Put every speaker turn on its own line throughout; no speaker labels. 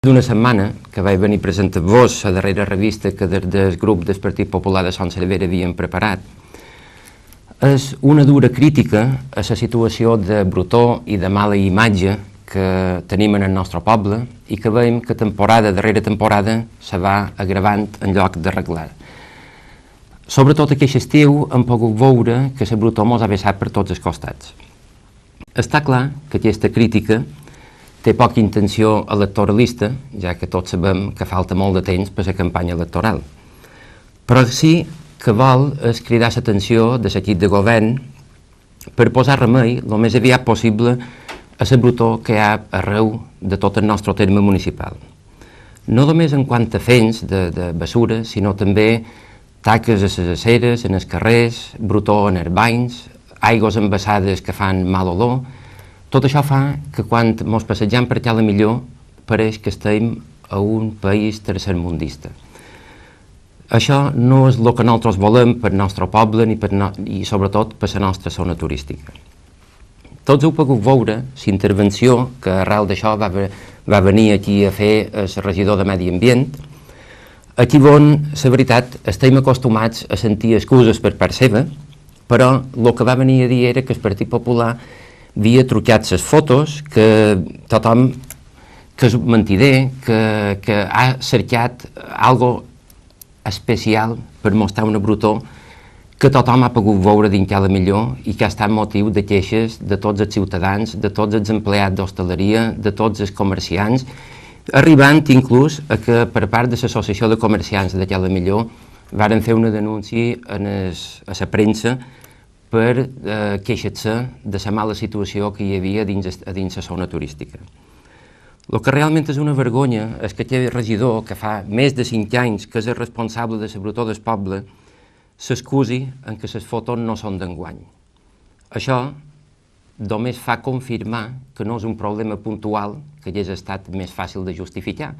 D'una setmana que vaig venir a presentar-vos la darrera revista que des del grup del Partit Popular de Son Servera havíem preparat, és una dura crítica a la situació de brutó i de mala imatge que tenim en el nostre poble i que veiem que temporada darrere temporada se va agravant en lloc d'arreglar. Sobretot aquest estiu hem pogut veure que la brutó mos ha vessat per tots els costats. Està clar que aquesta crítica té poca intenció electoralista, ja que tots sabem que falta molt de temps per a la campanya electoral. Però sí que vol és cridar l'atenció de l'equip de govern per posar remei el més aviat possible a la brutó que hi ha arreu de tot el nostre terme municipal. No només en quant a fens de basura, sinó també taques a les aceres, en els carrers, brutó en els banys, aigües embassades que fan mal olor. Tot això fa que quan ens passegem per allà millor pareix que estem a un país tercermundista. Això no és el que nosaltres volem per al nostre poble i sobretot per la nostra zona turística. Tots heu pogut veure la intervenció que arrel d'això va venir aquí a fer el regidor de Medi Ambient, aquí on, la veritat, estem acostumats a sentir excuses per part seva, però el que va venir a dir era que el Partit Popular havia trucat les fotos, que tothom que és mentider, que ha cercat algo especial per mostrar una brutó que tothom ha pogut veure dins cada millor i que ha estat motiu de queixes de tots els ciutadans, de tots els empleats d'hostaleria, de tots els comerciants, arribant inclús a que per part de l'Associació de Comerciants de Cada Millor varen fer una denúncia a la premsa per queixar-se de la mala situació que hi havia dins la zona turística. El que realment és una vergonya és que aquest regidor, que fa més de 5 anys que és el responsable de la brutó del poble, s'excusi en que les fotos no són d'enguany. Això només fa confirmar que no és un problema puntual que hagués estat més fàcil de justificar,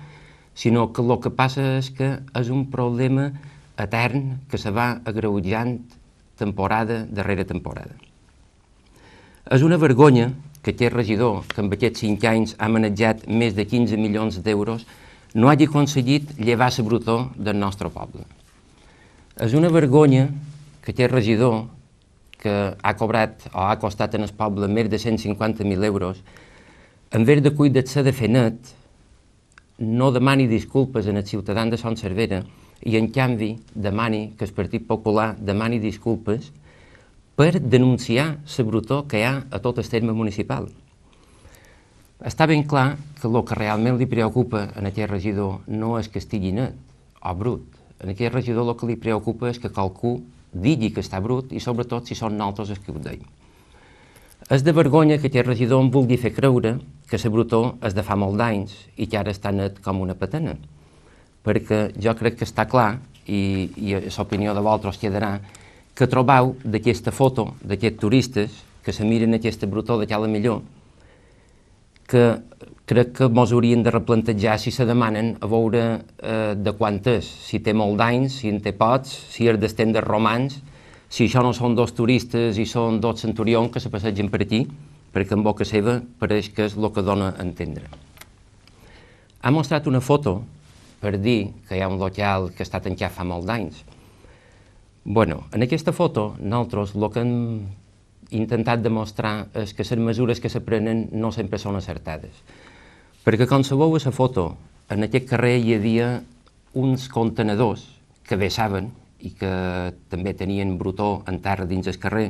sinó que el que passa és que és un problema etern que se va agreujant temporada darrere temporada. És una vergonya que aquest regidor, que en aquests 5 anys ha manejat més de 15 milions d'euros, no hagi aconseguit llevar la brutó del nostre poble. És una vergonya que aquest regidor, que ha cobrat o ha costat en el poble més de 150.000 euros, en vez de cuidar-se de fer net, no demani disculpes als ciutadans de Son Servera i en canvi demani que el Partit Popular demani disculpes per denunciar la brutó que hi ha a tot el terme municipal. Està ben clar que el que realment li preocupa a aquest regidor no és que estigui net o brut. A aquest regidor el que li preocupa és que qualcú digui que està brut i sobretot si són nosaltres els que ho deim. És de vergonya que aquest regidor em vulgui fer creure que la brutó és de fa molt d'anys i que ara està net com una patena. Perquè jo crec que està clar, i l'opinió de vosaltres quedarà, que trobeu d'aquesta foto d'aquests turistes que se miren aquesta brutó de cada millor, que crec que mos haurien de replantejar si se demanen a veure de quant és, si té molt d'anys, si en té pocs, si és d'estem de romans, si això no són 2 turistes i són 2 centurions que se passegen per aquí, perquè en boca seva pareix que és el que dona a entendre. Ha mostrat una foto per dir que hi ha un local que està tancat fa molt d'anys. Bueno, en aquesta foto nosaltres el que hem intentat demostrar és que les mesures que se prenen no sempre són acertades. Perquè com sabeu a la foto, en aquest carrer hi havia uns contenedors que vessaven i que també tenien brutó en terra dins el carrer.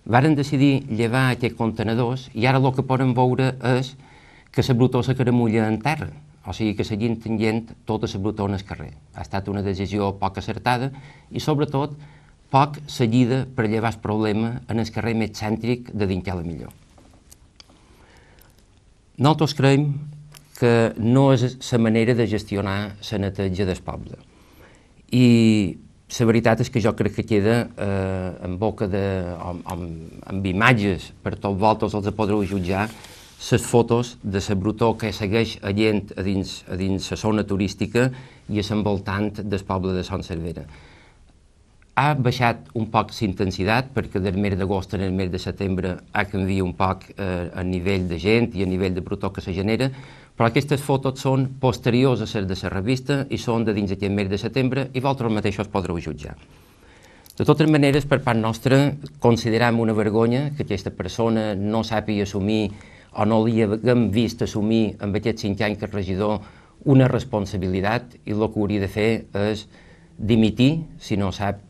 Varen decidir llevar aquests contenedors i ara el que poden veure és que la brutó se caramulla en terra. O sigui que seguint tenint tota la brutó en el carrer. Ha estat una decisió poc acertada i, sobretot, poc seguida per llevar el problema en el carrer més cèntric de dins cada millor. Nosaltres creiem que no és la manera de gestionar la neteja del poble. I la veritat és que jo crec que queda en boca amb imatges, per tots vosaltres els podreu jutjar, les fotos de la brutó que segueix gent a dins la zona turística i a l'envoltant del poble de Son Servera. Ha baixat un poc l'intensitat perquè del mes d'agost en el mes de setembre ha canviat un poc a nivell de gent i a nivell de brutó que se genera, Però aquestes fotos són posteriors a les de la revista i són de dins aquest mes de setembre i vosaltres mateixos podreu jutjar. De totes maneres, per part nostra, considerem una vergonya que aquesta persona no sàpiga assumir o no li haguem vist assumir amb aquests 5 anys que és regidor una responsabilitat i el que hauria de fer és dimitir si no sap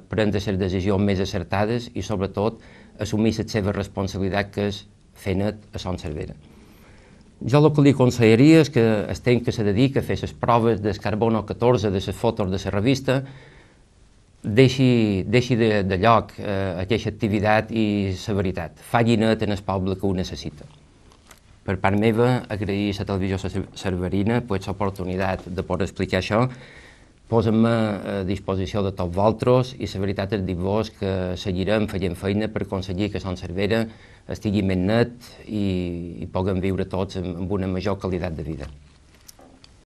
prendre les decisions més acertades i sobretot assumir la seva responsabilitat que és fer net a Son Servera. Jo el que li aconsellaria és que el temps que se dedica a fer les proves del carbono 14 de les fotos de la revista deixi de lloc aquesta activitat i la veritat. Faci net en el poble que ho necessita. Per part meva, agrair a la televisió cerverina l'oportunitat de poder explicar això. Posem-me a disposició de tots vosaltres i la veritat és dir-vos que seguirem fent feina per aconseguir que Son Servera estigui més net i puguem viure tots amb una major qualitat de vida.